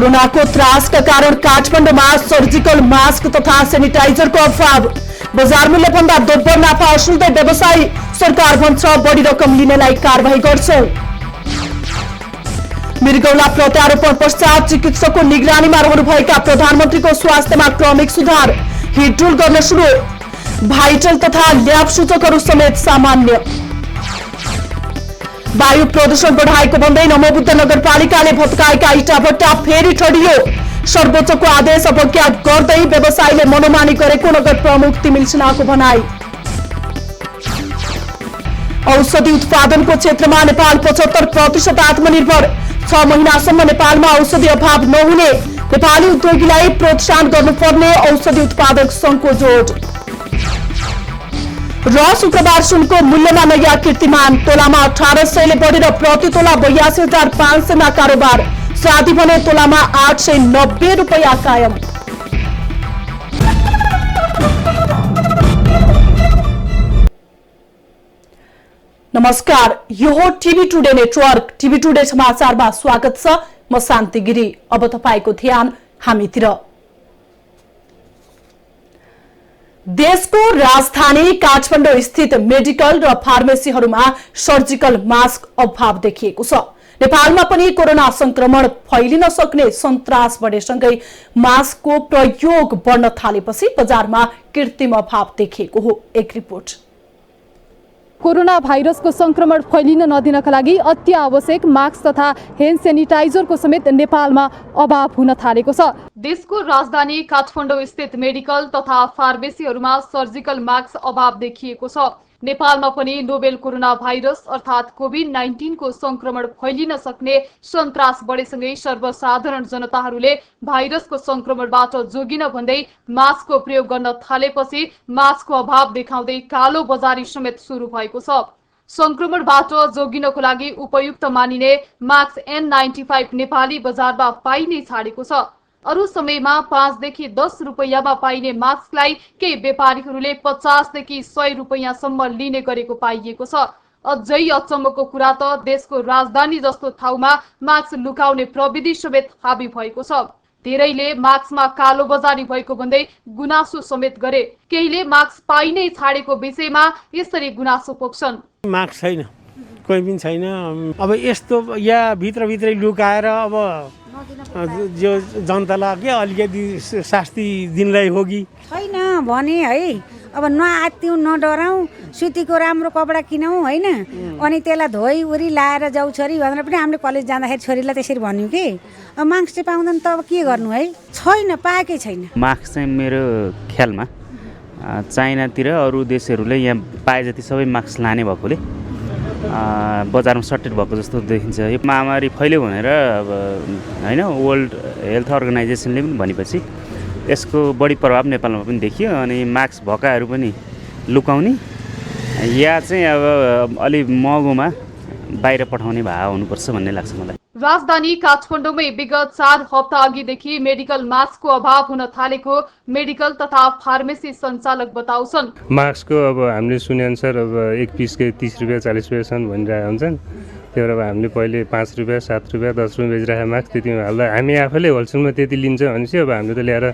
कोरोनाको त्रासका कारण काठमाडौँमा सर्जिकल मास्क तथा सेनिटाइजरको अभाव। बजार मूल्यभन्दा दोब्बर नाफा असुल्दै व्यवसायी। सरकार भन्छ बढी रकम लिनेलाई कारबाही गर्छौं। मृगौला प्रत्यारोपण पश्चात चिकित्सकको निगरानीमा रहनुभएका प्रधानमन्त्रीको स्वास्थ्यमा क्रमिक सुधार। हिटडुल गर्न सुरु। भाइटल तथा ल्याब सूचकहरू समेत सामान्य। वायु प्रदूषण बढाएको भन्दै नमोबुद्ध नगरपालिकाले भत्काएका इटाभट्टा फेरि ठडियो। सर्वोच्चको आदेश अवज्ञा गर्दै व्यवसायीले मनोमानी गरेको नगर प्रमुख तिमिल सिन्हाको भनाई। औषधि उत्पादनको क्षेत्रमा नेपाल 75% आत्मनिर्भर। 6 महिनासम्म नेपालमा औषधि अभाव नहुने नेपाली उद्योगीलाई प्रोत्साहन गर्नुपर्ने औषधि उत्पादक संघको जोड। र शुक्रबार सुनको मूल्यमा नयाँ कीर्तिमान। तोलामा 1800 ले बढेर प्रति तोला 82,500 मा कारोबार। साथी भने तोलामा 890 रुपैयाँ कायम। नमस्कार, यो हो TV today network. TV today समाचारमा स्वागत छ। म शान्ति गिरी। अब तपाईको ध्यान हामीतिर। देशको राजधानी काठमाडौँ स्थित मेडिकल र फार्मेसीहरूमा सर्जिकल मास्क अभाव देखिएको छ। नेपालमा पनि कोरोना संक्रमण फैलिन सक्ने सन्तास बढेसँगै मास्कको प्रयोग बढ्न थालेपछि बजारमा कृत्रिम अभाव देखिएको हो। एक रिपोर्ट। कोरोना भाइरसको संक्रमण फैलिन नदिनका लागि अति आवश्यक मास्क तथा ह्यान्ड सेनिटाइजरको समेत नेपालमा अभाव हुन थालेको छ। देशको राजधानी काठमाडौँ स्थित मेडिकल तथा फार्मेसीहरूमा सर्जिकल मास्क अभाव देखिएको छ। नेपालमा पनि नोभेल कोरोना भाइरस अर्थात् कोभिड-19 को संक्रमण फैलिन सक्ने सन्तास बढेसँगै सर्वसाधारण जनताहरूले भाइरसको संक्रमणबाट जोगिन भन्दै मास्कको प्रयोग गर्न थालेपछि मास्कको अभाव देखाउँदै कालो बजारी समेत सुरु भएको छ। संक्रमणबाट जोगिनको लागि उपयुक्त मानिने मास्क N95 नेपाली बजारमा पाइनै छाडेको छ। अरु समयमा 5 देखि 10 रुपैयाँमा पाइने मास्कलाई केही व्यापारीहरूले 50 देखि 100 रुपैयाँसम्म लिने गरेको पाइएको छ। अझै अचम्मको कुरा त देशको राजधानी जस्तो ठाउँमा मास्क लुकाउने प्रविधि समेत हाबी भएको छ। धेरैले मास्कमा कालो बजारी भएको भन्दै गुनासो समेत गरे। केहीले मास्क पाइनै छाडेको विषयमा यसरी गुनासो पोख्छन्। मास्क छैन, कोही पनि छैन। अब यस्तो या भित्रभित्रै लुकाएर अब जो जनतालाई के अलिकति शास्ति दिनलाई होगी छैन भने है। अब नआत्तिउँ नडराउँ, सुतीको राम्रो कपडा किनौँ होइन, अनि त्यसलाई धोइ उरी लाएर जाऊ छोरी भनेर पनि हामीले कलेज जाँदाखेरि छोरीलाई त्यसरी भन्यौँ कि मास्क चाहिँ पाउँदैन त अब के गर्नु है। छैन, पाएकै छैन। मास्क चाहिँ मेरो ख्यालमा चाइनातिर अरू देशहरूले यहाँ पाए जति सबै मास्क लाने भएकोले बजारमा सर्टेड भएको जस्तो देखिन्छ। यो महामारी फैल्यो भनेर अब होइन वर्ल्ड हेल्थ अर्गनाइजेसनले पनि भनेपछि यसको बढी प्रभाव नेपालमा पनि देखियो। अनि मास्क भएकाहरू पनि लुकाउने या चाहिँ अब अलि महँगोमा बाहिर पठाउने भाव हुनुपर्छ भन्ने लाग्छ मलाई। राजधानी काठमाडौँमै विगत 4 हप्ता अघिदेखि मेडिकल मास्कको अभाव हुन थालेको मेडिकल तथा फार्मेसी सञ्चालक बताउँछन्। मास्कको अब हामीले सुनेअनुसार अब एक पिसकै 30 रुपियाँ 40 रुपियाँसम्म भनिरहेका हुन्छन्। त्यो भएर अब हामीले पहिले 5 रुपियाँ 7 रुपियाँ 10 रुपियाँ बेचिरहेको मास्क त्यतिमा हाल्दा हामी आफैले होलसेलमा त्यति लिन्छ भनेपछि अब हामीले त ल्याएर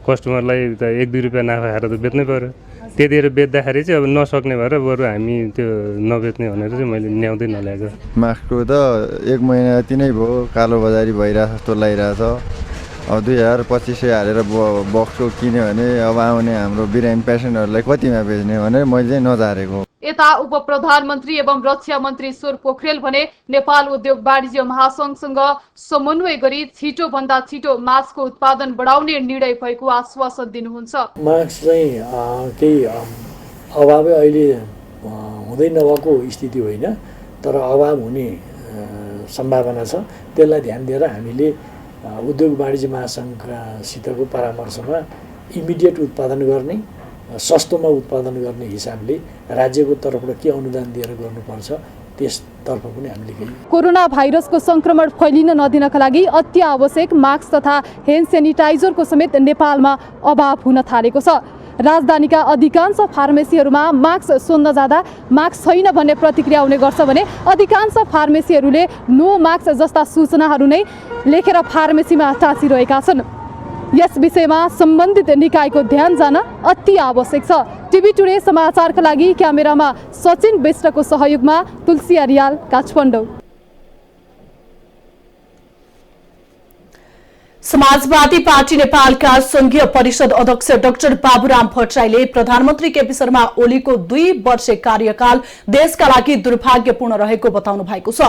कस्टमरलाई त 1-2 रुपियाँ नाफा खाएर त बेच्नै पर्यो। त्यतिखेर बेच्दाखेरि चाहिँ अब नसक्ने भएर बरु हामी त्यो नबेच्ने भनेर चाहिँ मैले ल्याउँदै नल्याएको। मास्कको त 1 महिना जति नै भयो कालो बजारी भइरहेछ जस्तो लागिरहेछ। अब 2000-2500 हालेर बक्सको किन्यो भने अब आउने हाम्रो बिरामी पेसेन्टहरूलाई कतिमा बेच्ने भनेर मैले चाहिँ नचारेको। यता उप प्रधानमन्त्री एवं रक्षा मन्त्री ईश्वर पोखरेल भने नेपाल उद्योग वाणिज्य महासंघसँग समन्वय गरी छिटो भन्दा छिटो मास्कको उत्पादन बढाउने निर्णय भएको आश्वासन दिनुहुन्छ। मास्क चाहिँ केही अभावै अहिले हुँदै नभएको स्थिति होइन, तर अभाव हुने सम्भावना छ। त्यसलाई ध्यान दिएर हामीले उद्योग वाणिज्य महासंघसितको परामर्शमा इमिडिएट उत्पादन गर्ने, सस्तोमा उत्पादन गर्ने हिसाबले राज्यको तर्फबाट के अनुदान दिएर गर्नुपर्छ त्यसतर्फ पनि हामीले केही। कोरोना भाइरसको संक्रमण फैलिन नदिनका लागि अति आवश्यक मास्क तथा ह्यान्ड सेनिटाइजरको समेत नेपालमा अभाव हुन थालेको छ। राजधानीका अधिकांश फार्मेसीहरूमा मास्क सोध्न जाँदा मास्क छैन भन्ने प्रतिक्रिया हुने गर्छ भने अधिकांश फार्मेसीहरूले नो मास्क जस्ता सूचनाहरू नै लेखेर फार्मेसीमा टाँसिरहेका छन्। यस विषयमा सम्बन्धित निकायको ध्यान जान अति आवश्यक छ। टिभी टुडे समाचारका लागि क्यामेरामा सचिन बेष्टको सहयोगमा तुलसी आर्याल, काठमाडौँ। समाजवादी पार्टी नेपालका संघीय परिषद अध्यक्ष डाक्टर बाबुराम भट्टराईले प्रधानमन्त्री केपी शर्मा ओलीको 2 वर्षे कार्यकाल देशका लागि दुर्भाग्यपूर्ण रहेको बताउनु भएको छ।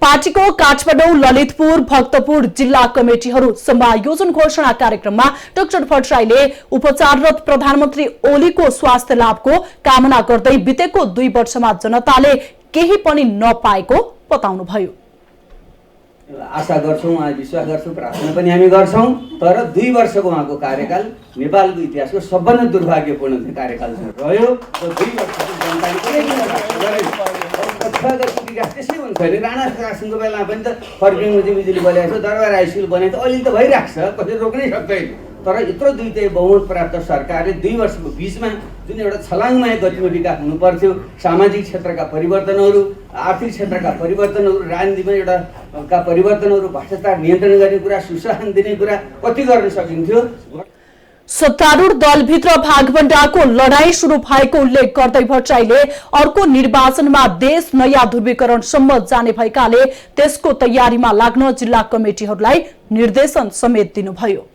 पार्टीको काठमाडौँ, ललितपुर, भक्तपुर जिल्ला कमिटिहरू समायोजन घोषणा कार्यक्रममा डाक्टर भट्टराईले उपचाररत प्रधानमन्त्री ओलीको स्वास्थ्य लाभको कामना गर्दै बितेको 2 वर्षमा जनताले केही पनि नपाएको बताउनुभयो। आशा गर्छौँ, विश्वास गर्छौँ, प्रार्थना पनि हामी गर्छौँ, तर 2 वर्षको उहाँको कार्यकाल नेपालको इतिहासको सबभन्दा दुर्भाग्यपूर्ण कार्यकाल रह्यो। र 2 वर्षको जनताले कुनै विकास त्यसै हुन्छ भने राणा शासनको बेलामा पनि त फर्किङ बिजुली बनाएको छ, दरबार आइसियु बनाएको छ, अहिले त भइरहेको छ, कसैले रोक्नै सक्दैन। तर यत्रो 2 बहुमत प्राप्त सरकारले 2 वर्षको बिचमा जुन एउटा छलाङमय गतिमा विकास हुनुपर्थ्यो, सामाजिक क्षेत्रका परिवर्तनहरू, आर्थिक क्षेत्रका परिवर्तनहरू, राजनीतिमा एउटा परिवर्तनहरू, भ्रष्टाचार नियन्त्रण गर्ने कुरा, सुशासन दिने कुरा कति गर्न सकिन्थ्यो। सत्तारूढ दलभित्र भागभण्डाको लडाईँ सुरु भएको उल्लेख गर्दै भट्टराईले अर्को निर्वाचनमा देश नयाँ ध्रुवीकरणसम्म जाने भएकाले त्यसको तयारीमा लाग्न जिल्ला कमिटिहरूलाई निर्देशन समेत दिनुभयो।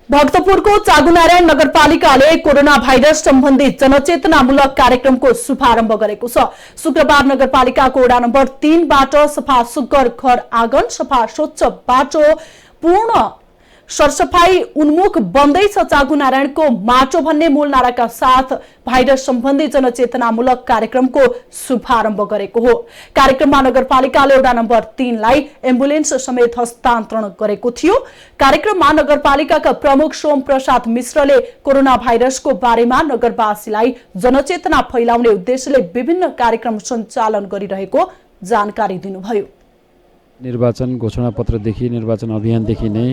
भक्तपुरको चागुनारायण नगरपालिकाले कोरोना भाइरस सम्बन्धी जनचेतनामूलक कार्यक्रमको शुभारम्भ गरेको छ। शुक्रबार नगरपालिकाको वडा नम्बर 3 बाट सफा सुग्घर घर आँगन, सफा स्वच्छ बाटो, पूर्ण सरसफाई उन्मुख बन्दैछ चागुनारायणको माटो भन्ने मूल नाराका साथ भाइरस सम्बन्धी जनचेतनामूलक कार्यक्रमको शुभारम्भ गरेको हो। कार्यक्रममा नगरपालिकाले वडा नम्बर 3 लाई एम्बुलेन्स समेत हस्तान्तरण गरेको थियो। कार्यक्रममा नगरपालिकाका प्रमुख सोम प्रसाद मिश्रले कोरोना भाइरसको बारेमा नगरवासीलाई जनचेतना फैलाउने उद्देश्यले विभिन्न कार्यक्रम सञ्चालन गरिरहेको जानकारी दिनुभयो। निर्वाचन घोषणा पत्रदेखि निर्वाचन अभियानदेखि नै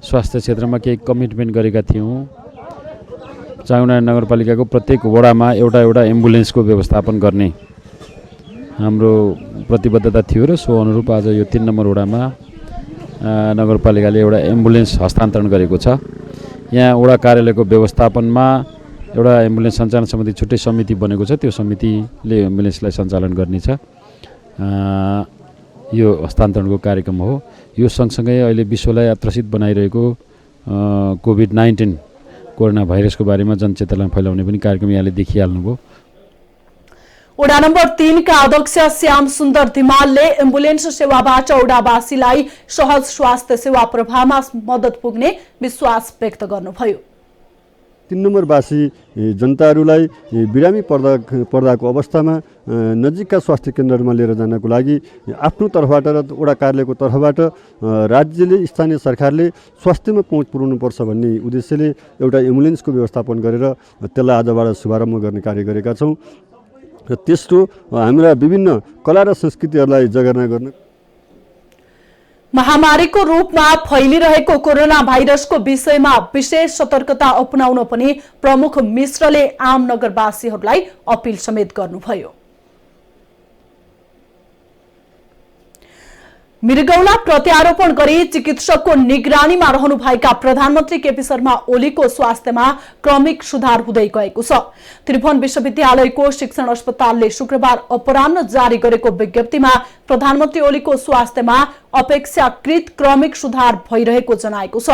स्वास्थ्य क्षेत्रमा केही कमिटमेन्ट गरेका थियौँ। चागुनारायण नगरपालिकाको प्रत्येक वडामा एउटा एम्बुलेन्सको व्यवस्थापन गर्ने हाम्रो प्रतिबद्धता थियो र सो अनुरूप आज यो 3 नम्बर वडामा नगरपालिकाले एउटा एम्बुलेन्स हस्तान्तरण गरेको छ। यहाँ वडा कार्यालयको व्यवस्थापनमा एउटा एम्बुलेन्स सञ्चालन सम्बन्धी छुट्टै समिति बनेको छ, त्यो समितिले एम्बुलेन्सलाई सञ्चालन गर्नेछ। यो हस्तान्तरणको कार्यक्रम हो। यो सँगसँगै अहिले विश्वलाई त्रसित बनाइरहेको कोभिड-19 कोरोना भाइरसको बारेमा जनचेतना फैलाउने पनि कार्यक्रम यहाँले देखिहाल्नुभयो। वडा नम्बर 3 का अध्यक्ष श्याम सुन्दर धिमालले एम्बुलेन्स सेवाबाट वडावासीलाई सहज स्वास्थ्य सेवा प्रवाहमा मद्दत पुग्ने विश्वास व्यक्त गर्नुभयो। 3 नम्बरवासी जनताहरूलाई बिरामी पर्दाको अवस्थामा नजिकका स्वास्थ्य केन्द्रहरूमा लिएर जानको लागि आफ्नो तर्फबाट र वडा कार्यालयको तर्फबाट राज्यले, स्थानीय सरकारले स्वास्थ्यमा पहुँच पुर्याउनुपर्छ भन्ने उद्देश्यले एउटा एम्बुलेन्सको व्यवस्थापन गरेर त्यसलाई आजबाट शुभारम्भ गर्ने कार्य गरेका छौँ। र त्यसको हाम्रा विभिन्न कला र संस्कृतिहरूलाई जगेर्ना गर्न महामारीको रूपमा फैलिरहेको कोरोना भाइरसको विषयमा विशेष सतर्कता अपनाउन पनि प्रमुख मिश्रले आम नगरवासीहरूलाई अपिल समेत गर्नुभयो। मृगौला प्रत्यारोपण गरी चिकित्सकको निगरानीमा रहनुभएका प्रधानमन्त्री केपी शर्मा ओलीको स्वास्थ्यमा क्रमिक सुधार हुँदै गएको छ। त्रिभुवन विश्वविद्यालयको शिक्षण अस्पतालले शुक्रबार अपराह्न जारी गरेको विज्ञप्तिमा प्रधानमन्त्री ओलीको स्वास्थ्यमा अपेक्षाकृत क्रमिक सुधार भइरहेको जनाएको छ।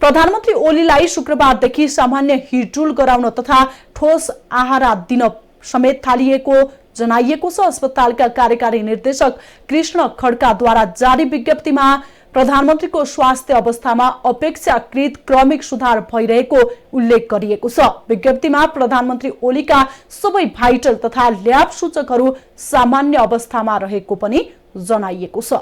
प्रधानमन्त्री ओलीलाई शुक्रबारदेखि सामान्य हिडडुल गराउन तथा ठोस आहार दिन समेत थालिएको जनाइएको छ। अस्पतालका कार्यकारी निर्देशक कृष्ण खड्काद्वारा जारी विज्ञप्तिमा प्रधानमन्त्रीको स्वास्थ्य अवस्थामा अपेक्षाकृत क्रमिक सुधार भइरहेको उल्लेख गरिएको छ। विज्ञप्तिमा प्रधानमन्त्री ओलीका सबै भाइटल तथा ल्याब सूचकहरू सामान्य अवस्थामा रहेको पनि जनाइएको छ।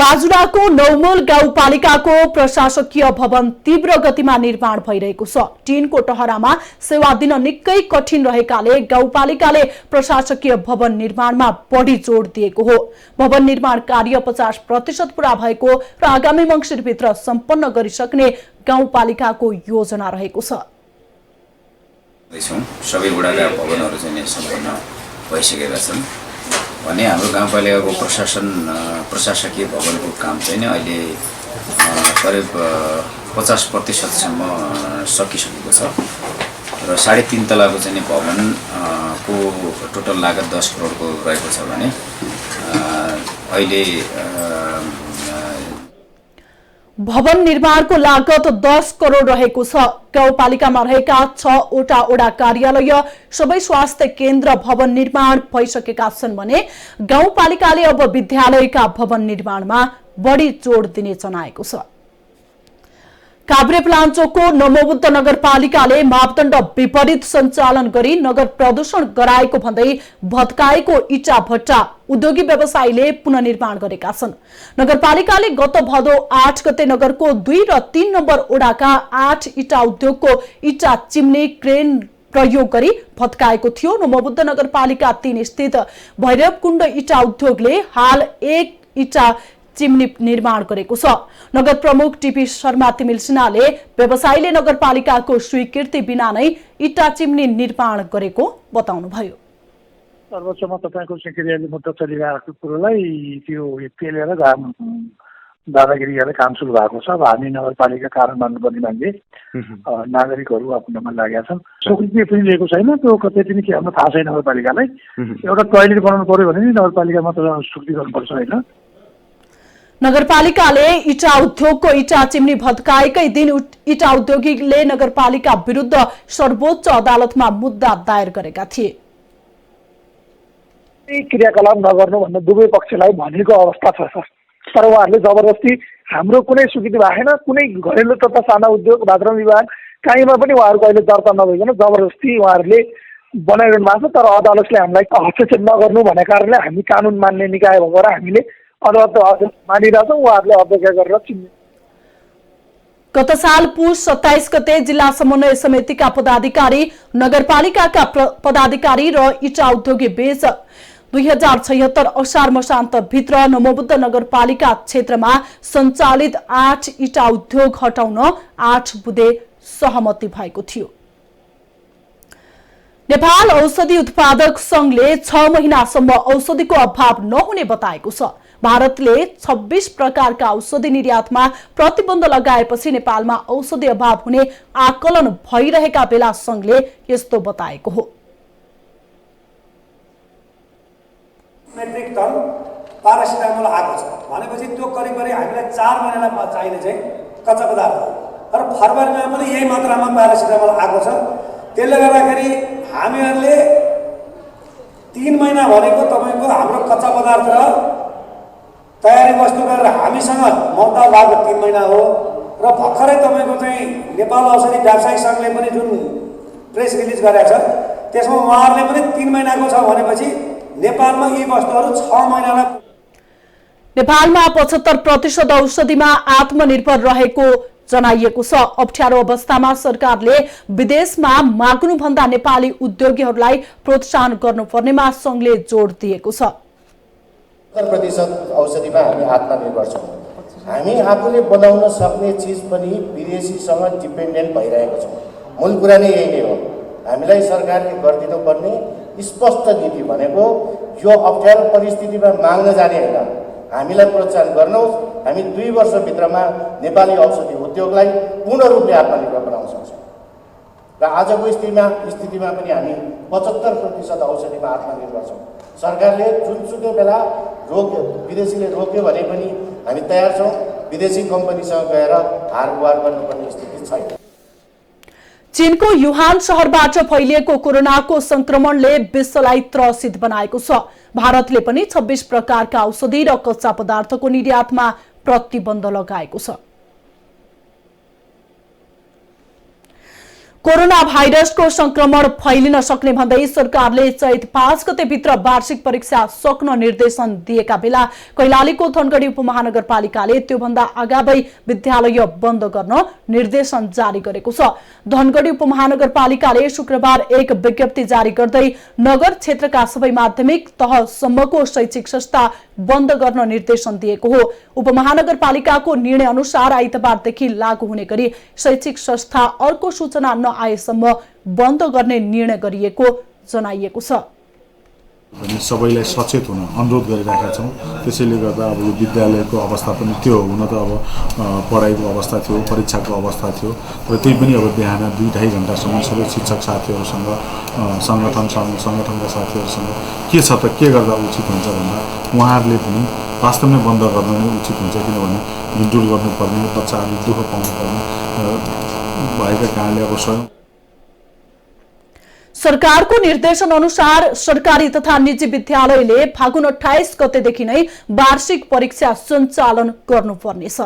बाजुराको नौमूल गाउँपालिकाको प्रशासकीय भवन तीव्र गतिमा निर्माण भइरहेको छ। टिनको टहरामा सेवा दिन निकै कठिन रहेकाले गाउँपालिकाले प्रशासकीय भवन निर्माणमा बढी जोड दिएको हो। भवन निर्माण कार्य 50% पूरा भएको र आगामी मङ्सिरभित्र सम्पन्न गरिसक्ने गाउँपालिकाको योजना रहेको छ। सबै वडाका भवनहरू चाहिँ सम्पन्न भइसकेका छन् भने हाम्रो गाउँपालिकाको प्रशासकीय भवनको काम चाहिँ अहिले करिब 50% सम्म सकिसकेको छ र 3.5 तलाको चाहिँ भवनको टोटल लागत 10 करोडको रहेको छ भने अहिले भवन निर्माणको लागत 10 करोड रहेको छ। गाउँपालिकामा रहेका 6 वटा वडा कार्यालय सबै स्वास्थ्य केन्द्र भवन निर्माण भइसकेका छन् भने गाउँपालिकाले अब विद्यालयका भवन निर्माणमा बढी जोड दिने जनाएको छ। काभ्रेपलाञ्चोकको नमोबुद्ध नगरपालिकाले मापदण्ड विपरीत सञ्चालन गरी नगर प्रदूषण गराएको भन्दै भत्काएको इटा भट्टा उद्योगी व्यवसायीले पुनर्निर्माण गरेका छन्। नगरपालिकाले गत भदौ 8 गते नगरको 2 र 3 नम्बर वडाका 8 इटा उद्योगको इटा चिम्ने क्रेन प्रयोग गरी भत्काएको थियो। नमोबुद्ध नगरपालिका 3 स्थित भैरवकुण्ड इटा उद्योगले हाल 1 इटा चिम्नी निर्माण गरेको छ। नगर प्रमुख टीपी शर्मा तिमिल सिन्हाले व्यवसायीले नगरपालिकाको स्वीकृति बिना नै इटा चिम्नी निर्माण गरेको बताउनुभयो। सर्वोच्चमा तपाईको सेक्रेटरीले मुद्दा चलिरहेको कुरोलाई त्यो पेलेर दादागिरी गरेर काम सुरु भएको छ। अब हामी नगरपालिका कारण मान्नुपर्ने मान्छे नागरिकहरू आफ्नोमा लागेका छन्। स्वीकृति पनि लिएको छैन, त्यो कतै पनि के हाम्रो थाहा छैन। नगरपालिकालाई एउटा टोयलेट बनाउनु पर्यो भने नि नगरपालिकामा त स्वीकृति गर्नुपर्छ होइन। नगरपालिकाले इटा उद्योगको इटा चिम्नी भत्काएकै दिन इटा उद्योगीले नगरपालिका विरुद्ध सर्वोच्च अदालतमा मुद्दा दायर गरेका थिए। क्रियाकलाप नगर्नु भन्ने दुवै पक्षलाई भनेको अवस्था छ, तर उहाँहरूले जबरजस्ती हाम्रो कुनै स्वीकृति भएन, कुनै घरेलु तथा साना उद्योग बाथरुम विभाग काहीँमा पनि उहाँहरूको अहिले दर्ता नभइकन जबरजस्ती उहाँहरूले बनाइरहनु भएको छ। तर अदालतले हामीलाई हस्तक्षेप नगर्नु भनेको कारणले हामी कानुन मान्ने निकाय भएर हामीले अदालत मानिरहेछौँ। उहाँहरूले अपेक्षा गरेर चिन्ने। गत साल पुस 27 गते जिल्ला समन्वय समितिका पदाधिकारी, नगरपालिकाका पदाधिकारी र इटा उद्योगी बीच 2076 असार मसान्त भित्र नमोबुद्ध नगरपालिका क्षेत्रमा सञ्चालित 8 इटा उद्योग हटाउन 8 बुँदे सहमति भएको थियो। नेपाल औषधि उत्पादक संघले 6 महिनासम्म औषधिको अभाव नहुने बताएको छ। भारतले 26 प्रकारका औषधि निर्यातमा प्रतिबन्ध लगाएपछि नेपालमा औषधि अभाव हुने आकलन भइरहेका बेला संघले यस्तो बताएको हो। मेट्रिक टन पारासिटामोल आएको छ भनेपछि त्यो करिब हामीलाई 4 महिनालाई चाहिने चाहिँ कच्चा पदार्थ हो र फरवरीमा पनि यही मात्रामा पारासिटामोल आएको छ। त्यसले गर्दाखेरि हामीहरूले 3 महिना भनेको तपाईको हाम्रो कच्चा पदार्थ र तयारी वस्तु गरेर हामीसँग मौता भएको 3 महिना हो र भर्खरै तपाईको चाहिँ नेपाल औषधि व्यवसायी संघले पनि जुन प्रेस रिलिज गरेको छ त्यसमा उहाँहरूले पनि 3 महिनाको छ भनेपछि नेपालमा यी वस्तुहरू 6 महिनालाई। नेपालमा 75% औषधिमा आत्मनिर्भर रहेको जनाइएको छ। अप्ठ्यारो अवस्थामा सरकारले विदेशमा माग्नुभन्दा नेपाली उद्योगीहरूलाई प्रोत्साहन गर्नुपर्नेमा संघले जोड दिएको छ। 70% औषधिमा हामी आत्मनिर्भर छौँ। हामी आफूले बनाउन सक्ने चिज पनि विदेशीसँग डिपेन्डेन्ट भइरहेको छौँ। मूल कुरा नै यही नै हो। हामीलाई सरकारले गरिदिनु पर्ने स्पष्ट नीति भनेको यो अप्ठ्यारो परिस्थितिमा माग्न जाने होइन, हामीलाई प्रोत्साहन गर्नुहोस्। हामी 2 वर्षभित्रमा नेपाली औषधि उद्योगलाई पूर्ण रूपले आत्मनिर्भर बनाउन सक्छौँ र आजको स्थितिमा पनि हामी 75% औषधिमा आत्मनिर्भर छौँ। सरकारले जुनसुकै बेला विदेशीले रोक्यो भने पनि हामी तयार छौँ। विदेशी कम्पनीसँग गएर हार गुहार गर्नुपर्ने स्थिति छैन। चीनको युहान शहरबाट फैलिएको कोरोनाको संक्रमणले विश्वलाई त्रसित बनाएको छ। भारतले पनि 26 प्रकारका औषधि र कच्चा पदार्थको निर्यातमा प्रतिबन्ध लगाएको छ। कोरोना भाइरसको संक्रमण फैलिन सक्ने भन्दै सरकारले चैत 5 गतेभित्र वार्षिक परीक्षा सक्न निर्देशन दिएका बेला कैलालीको धनगढी उपमहानगरपालिकाले त्योभन्दा अगावै विद्यालय बन्द गर्न निर्देशन जारी गरेको छ। धनगढी उपमहानगरपालिकाले शुक्रबार एक विज्ञप्ति जारी गर्दै नगर क्षेत्रका सबै माध्यमिक तहसम्मको शैक्षिक संस्था बन्द गर्न निर्देशन दिएको हो। उपमहानगरपालिकाको निर्णय अनुसार आइतबारदेखि लागू हुने गरी शैक्षिक संस्था अर्को सूचना नआएसम्म बन्द गर्ने निर्णय गरिएको जनाइएको छ। सबैलाई सचेत हुन अनुरोध गरिरहेका छौँ। त्यसैले गर्दा अब यो विद्यालयको अवस्था पनि त्यो हो, हुन त अब पढाइको अवस्था थियो, परीक्षाको अवस्था थियो, र त्यही पनि अब बिहान 2-2.5 घण्टासम्म सबै शिक्षक साथीहरूसँग सङ्गठनका साथीहरूसँग के छ त के गर्दा उचित हुन्छ भन्दा उहाँहरूले पनि वास्तवमै बन्द गर्न नै उचित हुन्छ। किनभने हिँडडुल गर्नुपर्ने, बच्चाहरूले दुःख पाउनुपर्ने भएका कारणले अब स्वयं सरकारको निर्देशन अनुसार सरकारी तथा निजी विद्यालयले फागुन 28 गतेदेखि नै वार्षिक परीक्षा सञ्चालन गर्नुपर्नेछ।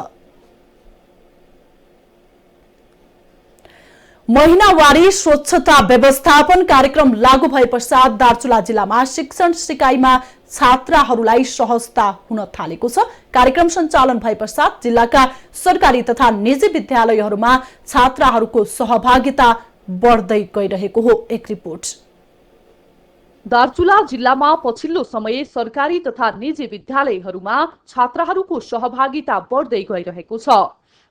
महिनावारी स्वच्छता व्यवस्थापन कार्यक्रम लागू भए पश्चात दार्चुला जिल्लामा शिक्षण सिकाइमा छात्राहरूलाई सहजता हुन थालेको छ। कार्यक्रम सञ्चालन भए पश्चात जिल्लाका सरकारी तथा निजी विद्यालयहरूमा छात्राहरूको सहभागिता बढ्दै गइरहेको हो। एक रिपोर्ट। दार्चुला जिल्लामा पछिल्लो समय सरकारी तथा निजी विद्यालयहरूमा छात्राहरूको सहभागिता बढ्दै गइरहेको छ।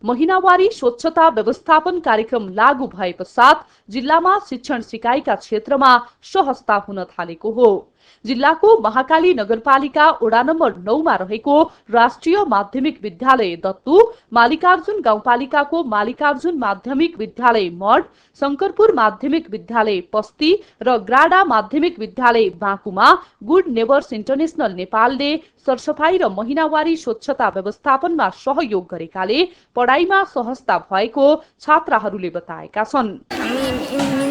महिनावारी स्वच्छता व्यवस्थापन कार्यक्रम लागू भए पश्चात जिल्लामा शिक्षण सिकाइका क्षेत्रमा सहजता हुन थालेको हो। जिल्लाको महाकाली नगरपालिका वडा नम्बर 9 मा रहेको राष्ट्रिय माध्यमिक विद्यालय दत्तु, मालिकार्जुन गाउँपालिकाको मालिकार्जुन माध्यमिक विद्यालय मड, शंकरपुर माध्यमिक विद्यालय पस्ती र ग्राडा माध्यमिक विद्यालय बाँकुमा गुड नेबर्स इन्टरनेशनल नेपालले सरसफाई र महिनावारी स्वच्छता व्यवस्थापनमा सहयोग गरेकाले पढाइमा सहजता भएको छात्राहरूले बताएका छन्।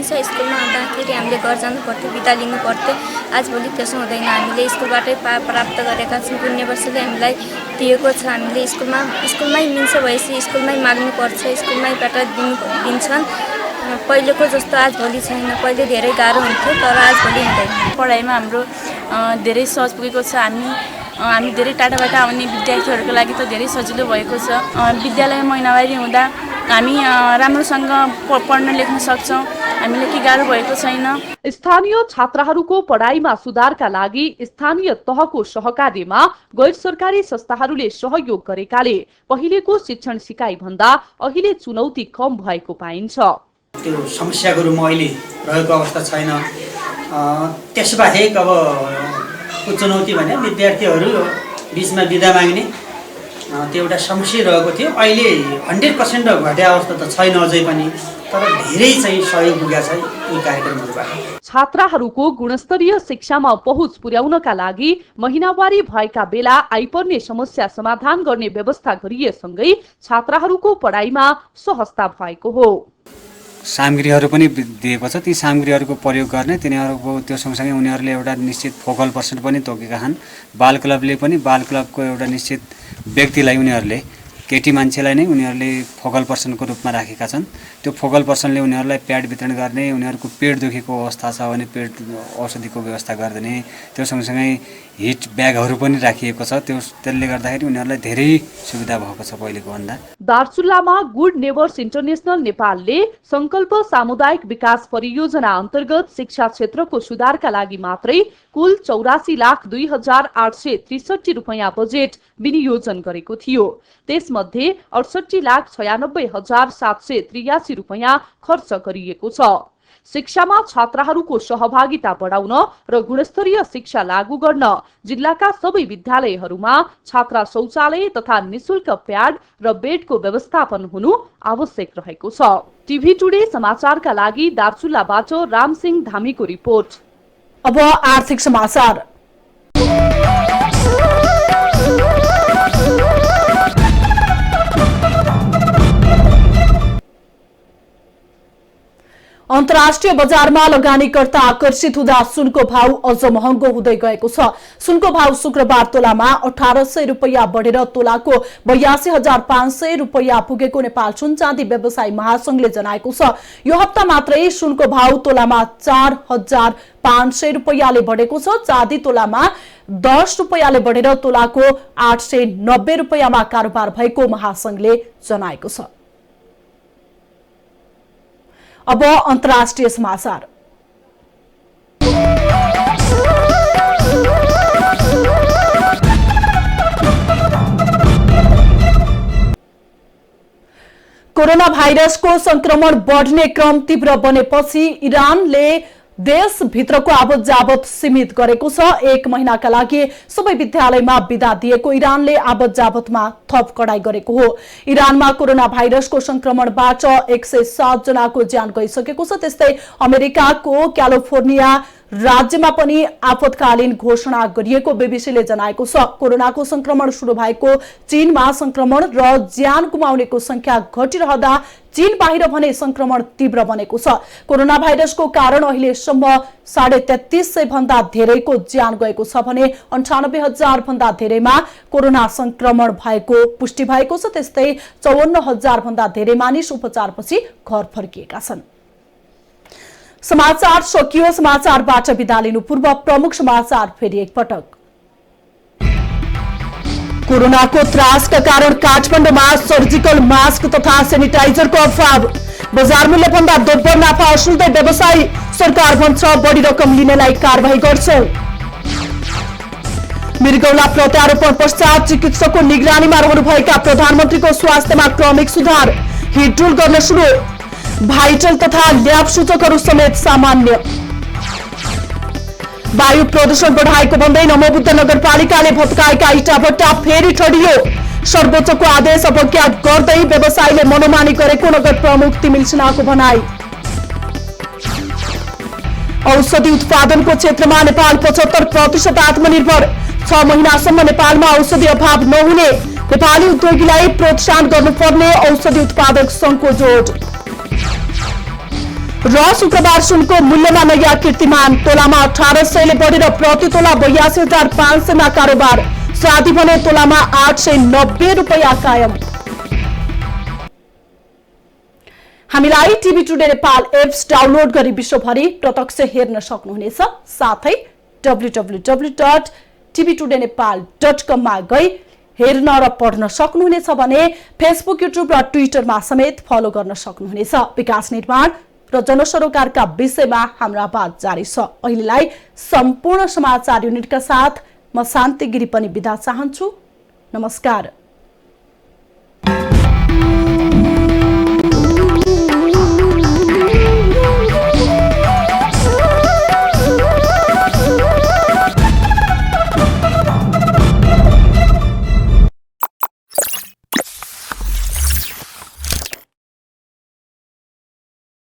स्कुलमा आउँदाखेरि हामीले घर जानु पर्थ्यो, बिदा लिनु पर्थ्यो। आजभोलि त्यसो हुँदैन। हामीले स्कुलबाटै प्राप्त गरेका छौँ। गुड नेबर्सले हामीलाई दिएको छ। हामीले स्कुलमै मिल्छ भएपछि स्कुलमै माग्नुपर्छ, स्कुलमैबाट दिन्छन्। पहिलेको जस्तो आजभोलि छैन। पहिले धेरै गाह्रो हुन्थ्यो, तर आजभोलि हुँदैन। पढाइमा हाम्रो धेरै सहज पुगेको छ। हामी धेरै टाढाबाट आउने विद्यार्थीहरूको लागि त धेरै सजिलो भएको छ। विद्यालय महिनावारी हुँदा हामी राम्रोसँग पढ्न लेख्न सक्छौँ। हामीले के गाह्रो भएको छैन। स्थानीय छात्राहरूको पढाइमा सुधारका लागि स्थानीय तहको सहकार्यमा गैर सरकारी संस्थाहरूले सहयोग गरेकाले पहिलेको शिक्षण सिकाइ भन्दा अहिले चुनौती कम भएको पाइन्छ। त्यो समस्याको रूपमा अहिले रहेको अवस्था छैन। त्यसबाहेक अब चुनौती भने विद्यार्थीहरू बिचमा बिदा माग्ने त्यो एउटा समस्या रहेको थियो। अहिले 100% घटे अवस्था त छैन अझै पनि, तर धेरै चाहिँ सहयोग पुगेको छ यी कार्यक्रमहरूबाट। छात्राहरूको गुणस्तरीय शिक्षामा पहुँच पुर्याउनका लागि महिनावारी भएका बेला आइपर्ने समस्या समाधान गर्ने व्यवस्था गरिएसँगै छात्राहरूको पढाइमा सहजता भएको हो। सामग्रीहरू पनि दिएको छ। ती सामग्रीहरूको प्रयोग गर्ने, तिनीहरूको त्यो सँगसँगै उनीहरूले एउटा निश्चित फोकल पर्सन पनि तोकेका छन्। बाल क्लबले पनि बाल क्लबको एउटा निश्चित व्यक्तिलाई उनीहरूले केटी मान्छेलाई नै उनीहरूले फोकल पर्सनको रूपमा राखेका छन्। त्यो फोकल पर्सनले उनीहरूलाई प्याड वितरण गर्ने, उनीहरूको पेट दुखेको अवस्था छ भने पेट औषधिको व्यवस्था गरिदिने, त्यो सँगसँगै हिट ब्यागहरू पनि राखिएको छ। त्यसले गर्दाखेरि उनीहरूलाई धेरै सुविधा भएको छ पहिलेको भन्दा। दार्चुलामा गुड नेबर्स इन्टरनेशनल नेपालले संकल्प सामुदायिक विकास परियोजना अन्तर्गत शिक्षा क्षेत्रको सुधारका लागि मात्रै कुल 84,02,863 रुपैयाँ बजेट विनियोजन गरेको थियो। त्यसमध्ये 68,96,783 रुपैयाँ खर्च गरिएको छ। शिक्षामा छात्राहरूको सहभागिता बढाउन र गुणस्तरीय शिक्षा लागू गर्न जिल्लाका सबै विद्यालयहरूमा छात्रा शौचालय तथा निशुल्क प्याड र बेडको व्यवस्थापन हुनु आवश्यक रहेको छ। टिभी टुडे समाचारका लागि दार्चुलाबाट रामसिंह धामीको रिपोर्ट। अब आर्थिक समाचार। अन्तर्राष्ट्रिय बजारमा लगानीकर्ता आकर्षित हुँदा सुनको भाव अझ महँगो हुँदै गएको छ। सुनको भाव शुक्रबार तोलामा 1800 रुपैयाँ बढेर तोलाको 82,500 रुपैयाँ पुगेको नेपाल सुन चाँदी व्यवसायी महासंघले जनाएको छ। यो हप्ता मात्रै सुनको भाव तोलामा 4,500 रुपैयाँले बढेको छ। चाँदी तोलामा 10 रुपैयाँले बढेर तोलाको 890 रुपैयाँमा कारोबार भएको महासंघले जनाएको छ। अब अन्तर्राष्ट्रिय समाचार। कोरोना भाइरसको संक्रमण बढ़ने क्रम तीव्र बनेपछि इरानले देशभित्रको आवत जावत सीमित गरेको छ। 1 महिनाका लागि सबै विद्यालयमा बिदा दिएको इरानले आवत जावतमा थप कडाई गरेको हो। इरानमा कोरोना भाइरसको संक्रमणबाट 107 जनाको ज्यान गइसकेको छ। त्यस्तै अमेरिकाको क्यालिफोर्निया राज्यमा पनि आपतकालीन घोषणा गरिएको बीबीसीले जनाएको छ। कोरोनाको संक्रमण शुरू भएको चीनमा संक्रमण र ज्यान गुमाउनेको संख्या घटिरहँदा चीन बाहिर भने संक्रमण तीव्र बनेको छ। कोरोना भाइरसको कारण अहिलेसम्म 3350 भन्दा धेरैको ज्यान गएको छ भने 98,000 भन्दा धेरैमा कोरोना संक्रमण भएको पुष्टि भएको छ। त्यस्तै 54,000 भन्दा धेरै मानिस उपचारपछि घर फर्किएका छन्। समाचार सकियो। समाचारबाट बिदा लिनु पूर्व प्रमुख समाचार फेरि एकपटक। कोरोनाको त्रासका कारण काठमाडौँमा सर्जिकल मास्क तथा सेनिटाइजरको अभाव। बजार मूल्यभन्दा दोब्बर नाफा असुल्दै व्यवसायी। सरकार भन्छ बढी रकम लिनेलाई कारबाही गर्छ। मृगौला प्रत्यारोपण पश्चात चिकित्सकको निगरानीमा रहनुभएका प्रधानमन्त्रीको स्वास्थ्यमा क्रमिक सुधार। हिटडुल गर्न सुरु। भाइटल तथा ल्याब सूचकहरू समेत सामान्य। वायु प्रदूषण बढाएको भन्दै नमोबुद्ध नगरपालिकाले भत्काएका इटाभट्टा फेरि ठडियो। सर्वोच्चको आदेश अवज्ञा गर्दै व्यवसायीले मनोमानी गरेको नगर प्रमुख तिमिल सिन्हाको भनाई। औषधि उत्पादनको क्षेत्रमा नेपाल 75% आत्मनिर्भर। 6 महिनासम्म नेपालमा औषधि अभाव नहुने नेपाली उद्योगीलाई प्रोत्साहन गर्नुपर्ने औषधि उत्पादक संघको जोड। र शुक्रबार सुनको मूल्यमा नयाँ कीर्तिमान। तोलामा 1800 ले बढेर प्रति तोला 82,500 मा कारोबार। चाँदी भने तोलामा 890 रुपैयाँ कायम। हामीलाई TV today Nepal apps download गरी विश्वभरि प्रत्यक्ष हेर्न सक्नुहुनेछ। साथै www.tvtodaynepal.com मा गई हेर्न र पढ्न सक्नुहुनेछ भने फेसबुक, युट्युब र ट्विटरमा समेत फलो गर्न सक्नुहुनेछ। विकास निर्माण र जनसरोकारका विषयमा हाम्रो आवाज जारी छ। अहिलेलाई सम्पूर्ण समाचार युनिटका साथ म शान्ति गिरी पनि बिदा चाहन्छु। नमस्कार।